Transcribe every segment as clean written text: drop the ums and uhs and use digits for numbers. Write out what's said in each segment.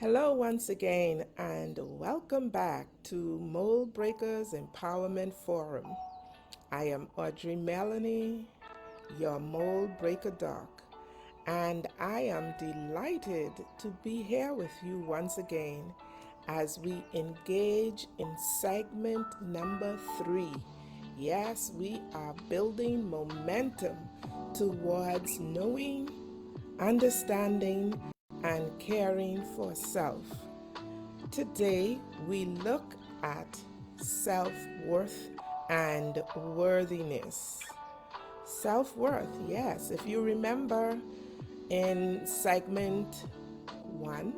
Hello, once again, and welcome back to Mould Breakers Empowerment Forum. I am Audrey Mellayne, your Mould Breaker Doc, and I am delighted to be here with you once again as we engage in segment number 3. Yes, we are building momentum towards knowing, understanding, and caring for self. Today, we look at self worth and worthiness. Self worth, yes, if you remember in segment 1,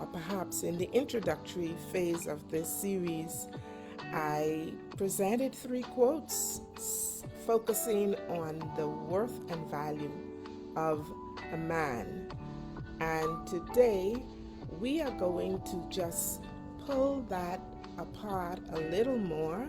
or perhaps in the introductory phase of this series, I presented 3 quotes focusing on the worth and value of a man. And today we are going to just pull that apart a little more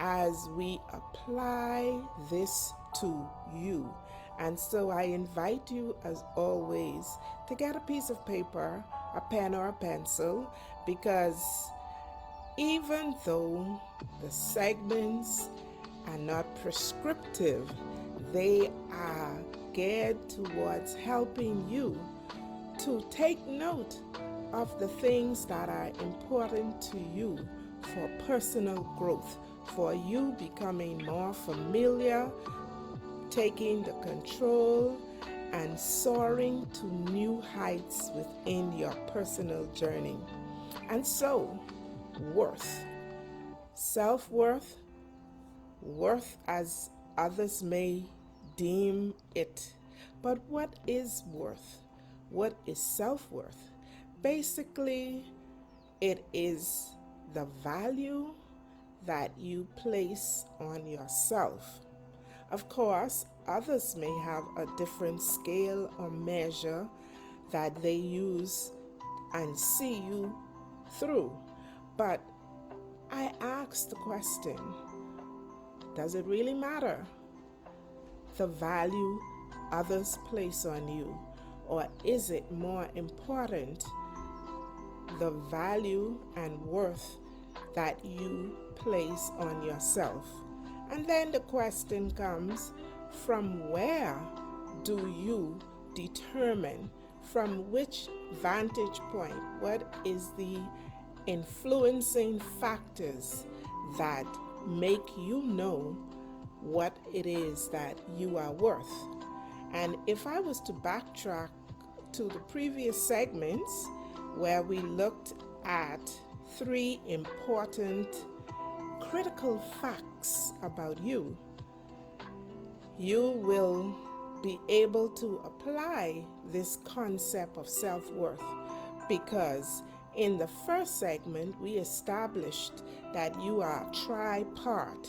as we apply this to you. And so I invite you, as always, to get a piece of paper, a pen, or a pencil, because even though the segments are not prescriptive, they are geared towards helping you to take note of the things that are important to you for personal growth, for you becoming more familiar, taking the control, and soaring to new heights within your personal journey. And so, worth, self-worth, worth as others may deem it. But what is worth? What is self-worth? Basically, it is the value that you place on yourself. Of course, others may have a different scale or measure that they use and see you through. But I ask the question, does it really matter the value others place on you? Or is it more important the value and worth that you place on yourself? And then the question comes, from where do you determine, from which vantage point, what is the influencing factors that make you know what it is that you are worth? And if I was to backtrack to the previous segments where we looked at 3 important critical facts about you, you will be able to apply this concept of self-worth, because in the first segment we established that you are tripart,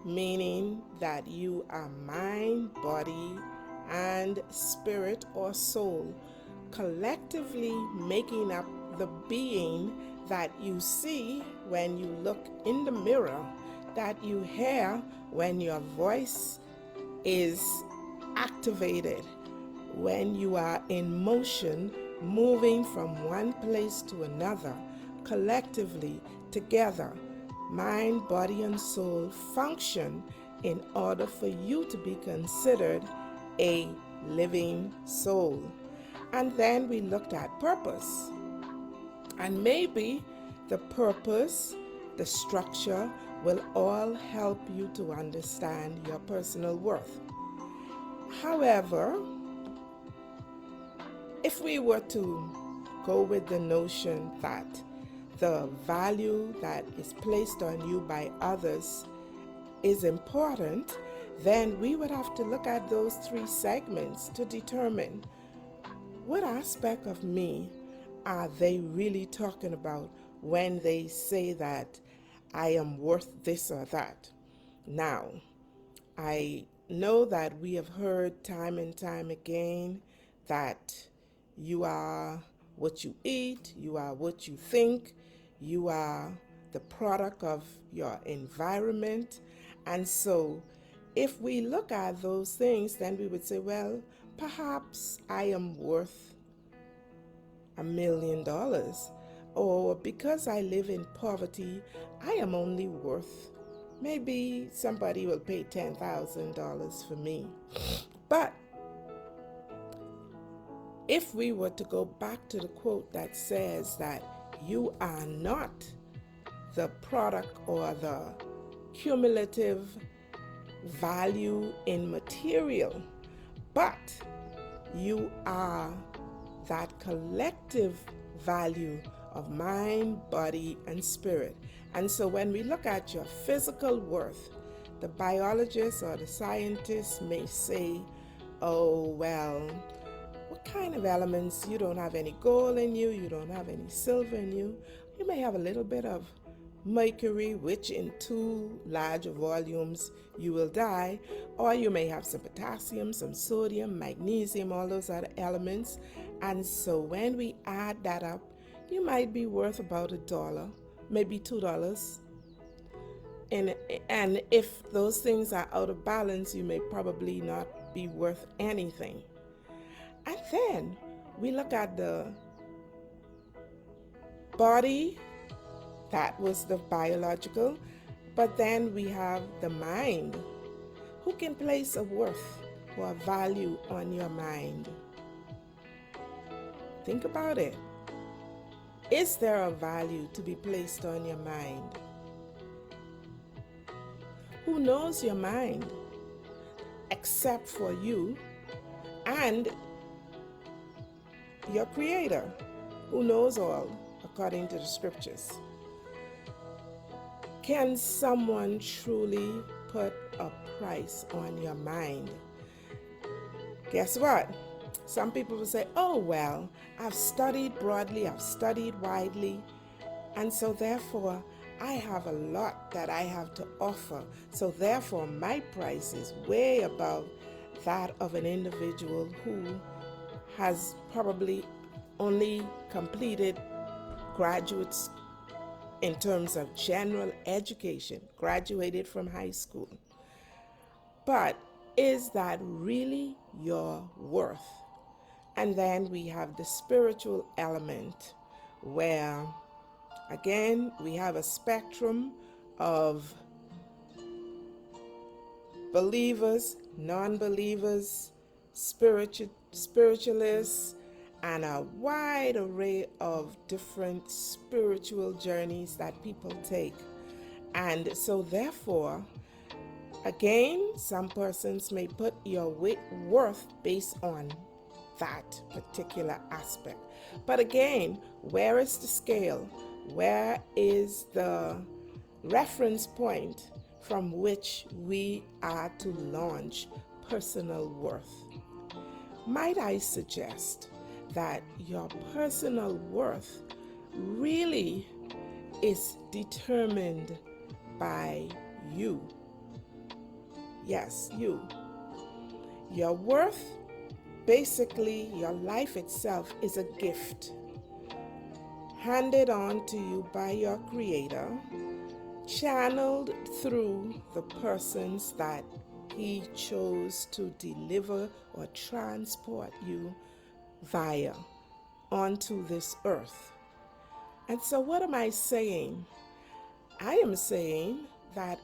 meaning that you are mind, body, and spirit or soul, collectively making up the being that you see when you look in the mirror, that you hear when your voice is activated, when you are in motion, moving from one place to another. Collectively, together, mind, body, and soul function in order for you to be considered a living soul. And then we looked at purpose. And maybe the purpose, the structure, will all help you to understand your personal worth. However, if we were to go with the notion that the value that is placed on you by others is important, then we would have to look at those 3 segments to determine what aspect of me are they really talking about when they say that I am worth this or that. Now, I know that we have heard time and time again that you are what you eat, you are what you think, you are the product of your environment. And so if we look at those things, then we would say, well, perhaps I am worth a $1 million. Or because I live in poverty, I am only worth, maybe somebody will pay $10,000 for me. But if we were to go back to the quote that says that you are not the product or the cumulative value in material, but you are that collective value of mind, body, and spirit. And so when we look at your physical worth, the biologists or the scientists may say, oh, well, what kind of elements? You don't have any gold in you, you don't have any silver in you. You may have a little bit of mercury, which in 2 large volumes you will die, or you may have some potassium, some sodium, magnesium, all those other elements. And so when we add that up, you might be worth about $1, maybe $2. And if those things are out of balance, you may probably not be worth anything. And then we look at the body. That was the biological. But then we have the mind. Who can place a worth or a value on your mind? Think about it. Is there a value to be placed on your mind? Who knows your mind except for you and your Creator, who knows all according to the scriptures? Can someone truly put a price on your mind? Guess what? Some people will say, oh, well, I've studied broadly, I've studied widely, and so therefore I have a lot that I have to offer. So therefore my price is way above that of an individual who has probably only completed graduates in terms of general education, graduated from high school. But is that really your worth? And then we have the spiritual element where, again, we have a spectrum of believers, non-believers, spiritualists, and a wide array of different spiritual journeys that people take. And so therefore, again, some persons may put your worth based on that particular aspect. But again, where is the scale? Where is the reference point from which we are to launch personal worth? Might I suggest that your personal worth really is determined by you. Yes, you. Your worth, basically your life itself, is a gift handed on to you by your Creator, channeled through the persons that He chose to deliver or transport you via onto this earth. And so what am I saying? I am saying that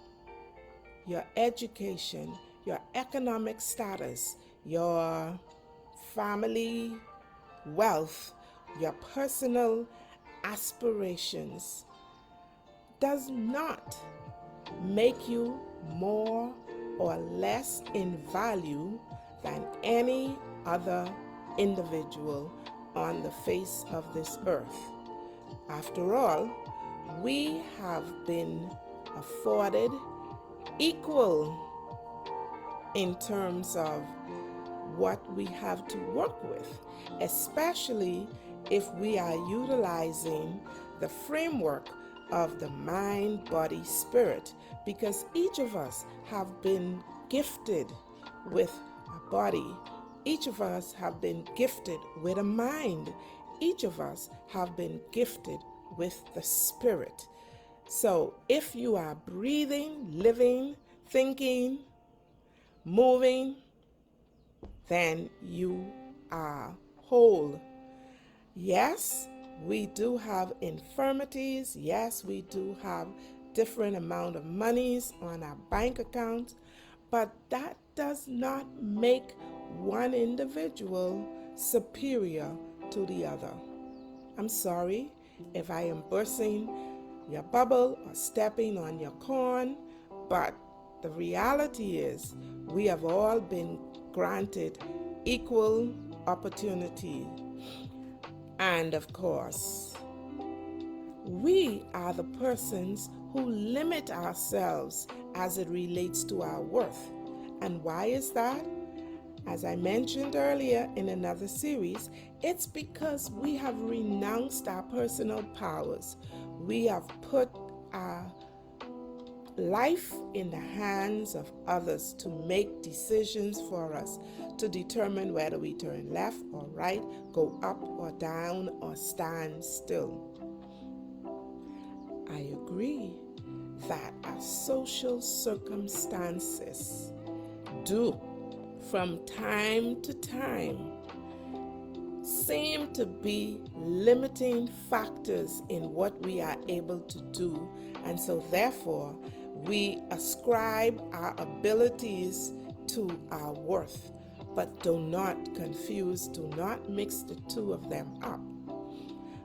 your education, your economic status, your family wealth, your personal aspirations does not make you more or less in value than any other individual on the face of this earth. After all, we have been afforded equal in terms of what we have to work with, especially if we are utilizing the framework of the mind, body, spirit, because each of us have been gifted with a body. Each of us have been gifted with a mind. Each of us have been gifted with the spirit. So if you are breathing, living, thinking, moving, then you are whole. Yes, we do have infirmities. Yes, we do have different amount of monies on our bank accounts, but that does not make one individual superior to the other. I'm sorry if I am bursting your bubble or stepping on your corn, but the reality is we have all been granted equal opportunity. And of course, we are the persons who limit ourselves as it relates to our worth. And why is that? As I mentioned earlier in another series, it's because we have renounced our personal powers. We have put our life in the hands of others to make decisions for us, to determine whether we turn left or right, go up or down, or stand still. I agree that our social circumstances do, from time to time, seem to be limiting factors in what we are able to do, and so therefore we ascribe our abilities to our worth. But do not confuse, do not mix the two of them up.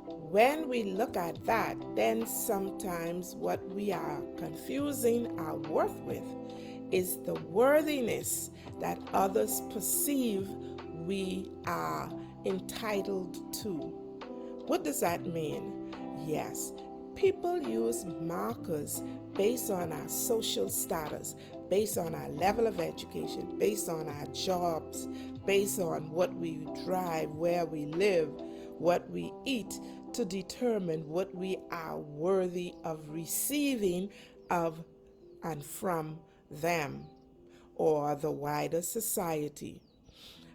When we look at that, then sometimes what we are confusing our worth with is the worthiness that others perceive we are entitled to. What does that mean? Yes, people use markers based on our social status, based on our level of education, based on our jobs, based on what we drive, where we live, what we eat, to determine what we are worthy of receiving of and from them or the wider society.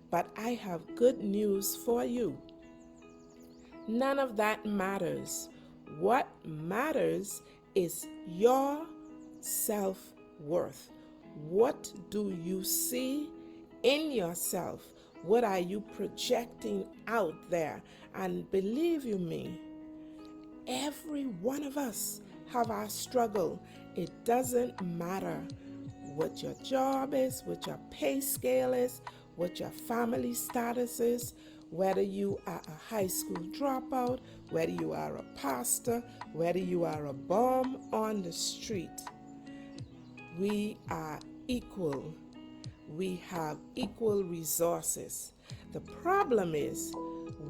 But I have good news for you. None of that matters. What matters is your self-worth. What do you see in yourself? What are you projecting out there? And believe you me, every one of us have our struggle. It doesn't matter what your job is, what your pay scale is, what your family status is, whether you are a high school dropout, whether you are a pastor, whether you are a bum on the street. We are equal. We have equal resources. The problem is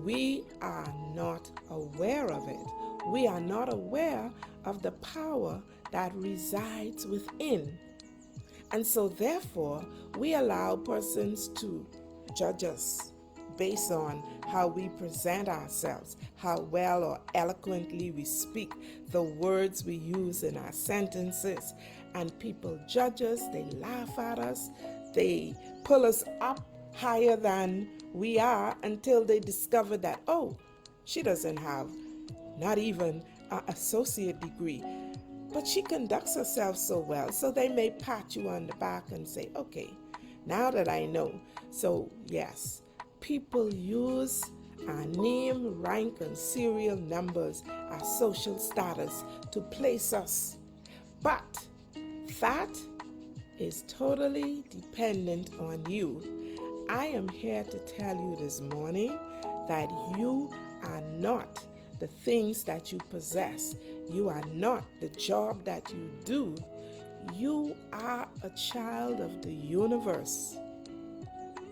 we are not aware of it. We are not aware of the power that resides within. And so therefore, we allow persons to judge us based on how we present ourselves, how well or eloquently we speak, the words we use in our sentences. And people judge us, they laugh at us, they pull us up higher than we are until they discover that, oh, she doesn't have not even an associate degree, but she conducts herself so well. So they may pat you on the back and say, okay, now that I know. So yes, people use our name, rank, and serial numbers, our social status to place us. But that is totally dependent on you. I am here to tell you this morning that you are not the things that you possess. You are not the job that you do. You are a child of the universe.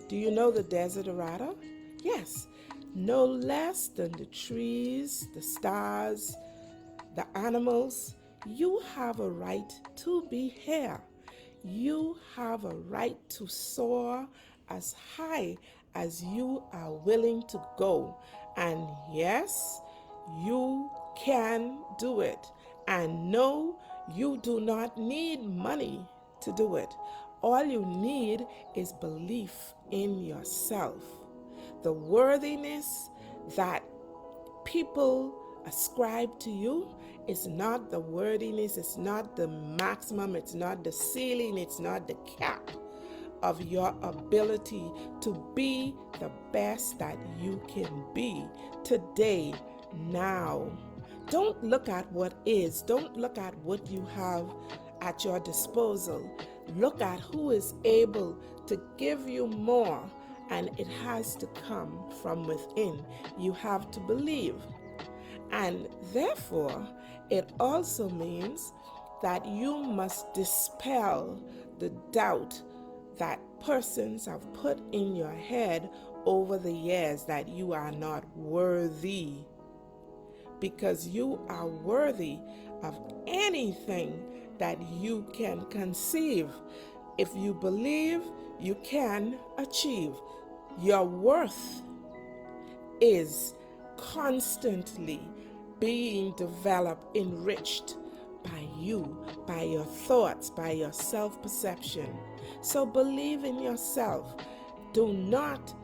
Do you know the Desiderata? Yes. No less than the trees, the stars, the animals. You have a right to be here. You have a right to soar as high as you are willing to go. And yes, you can do it. And no, you do not need money to do it. All you need is belief in yourself. The worthiness that people ascribe to you is not the worthiness, it's not the maximum, it's not the ceiling, it's not the cap of your ability to be the best that you can be today, now. Don't look at what is. Don't look at what you have at your disposal. Look at who is able to give you more, and it has to come from within. You have to believe. And therefore, it also means that you must dispel the doubt that persons have put in your head over the years that you are not worthy, because you are worthy of anything that you can conceive. If you believe, you can achieve. Your worth is constantly being developed, enriched by you, by your thoughts, by your self-perception. So believe in yourself. Do not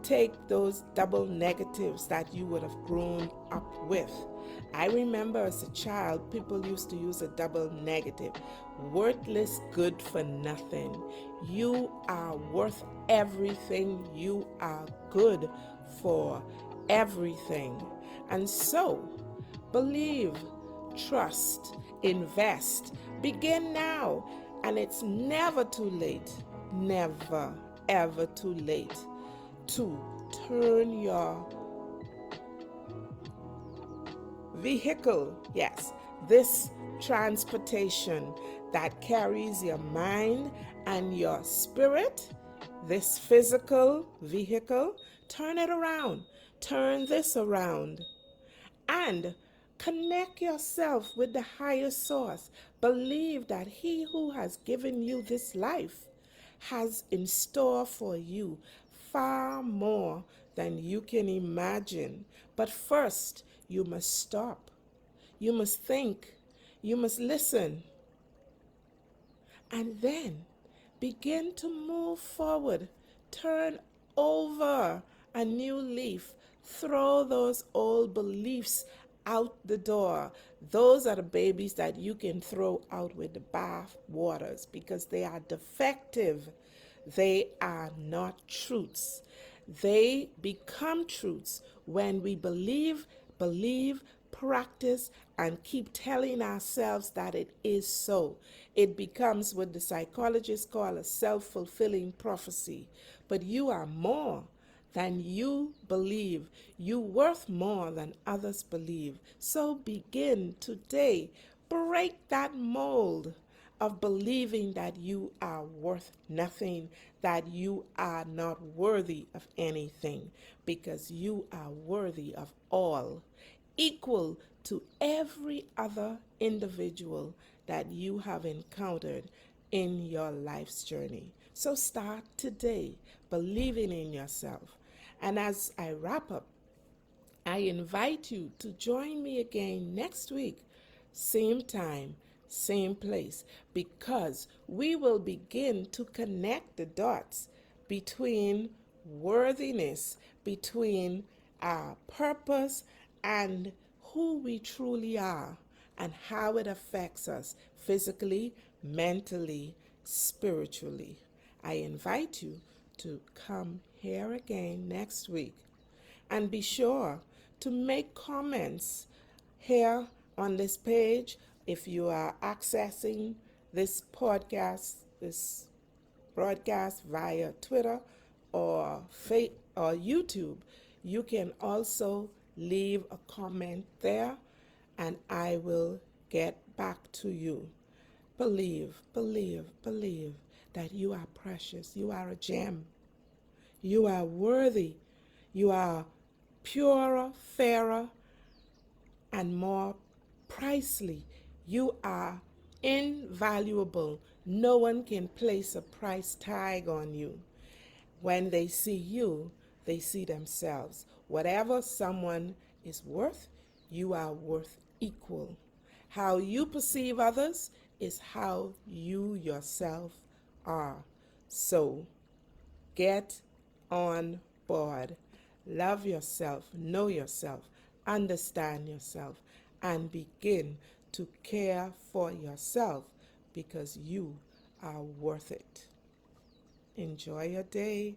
take those double negatives that you would have grown up with. I remember as a child, people used to use a double negative. Worthless, good for nothing. You are worth everything. You are good for everything. And so, believe, trust, invest. Begin now. And it's never too late. Never, ever too late to turn your vehicle, yes, this transportation that carries your mind and your spirit, this physical vehicle, turn it around. Turn this around and connect yourself with the higher source. Believe that He who has given you this life has in store for you far more than you can imagine. But first, you must stop. You must think. You must listen. And then begin to move forward. Turn over a new leaf. Throw those old beliefs out the door. Those are the babies that you can throw out with the bath waters because they are defective. They are not truths. They become truths when we believe, practice, and keep telling ourselves that it is so. It becomes what the psychologists call a self-fulfilling prophecy. But you are more than you believe. You worth more than others believe. So begin today. Break that mold of believing that you are worth nothing, that you are not worthy of anything, because you are worthy of all, equal to every other individual that you have encountered in your life's journey. So start today believing in yourself. And as I wrap up, I invite you to join me again next week, same time, same place, because we will begin to connect the dots between worthiness, between our purpose and who we truly are, and how it affects us physically, mentally, spiritually. I invite you to come here again next week. And be sure to make comments here on this page if you are accessing this podcast, this broadcast via Twitter or YouTube. You can also leave a comment there and I will get back to you. Believe that you are precious. You are a gem. You are worthy. You are purer, fairer, and more pricely. You are invaluable. No one can place a price tag on you. When they see you, they see themselves. Whatever someone is worth, you are worth equal. How you perceive others is how you yourself are. So, get on board. Love yourself, know yourself, understand yourself, and begin to care for yourself because you are worth it. Enjoy your day.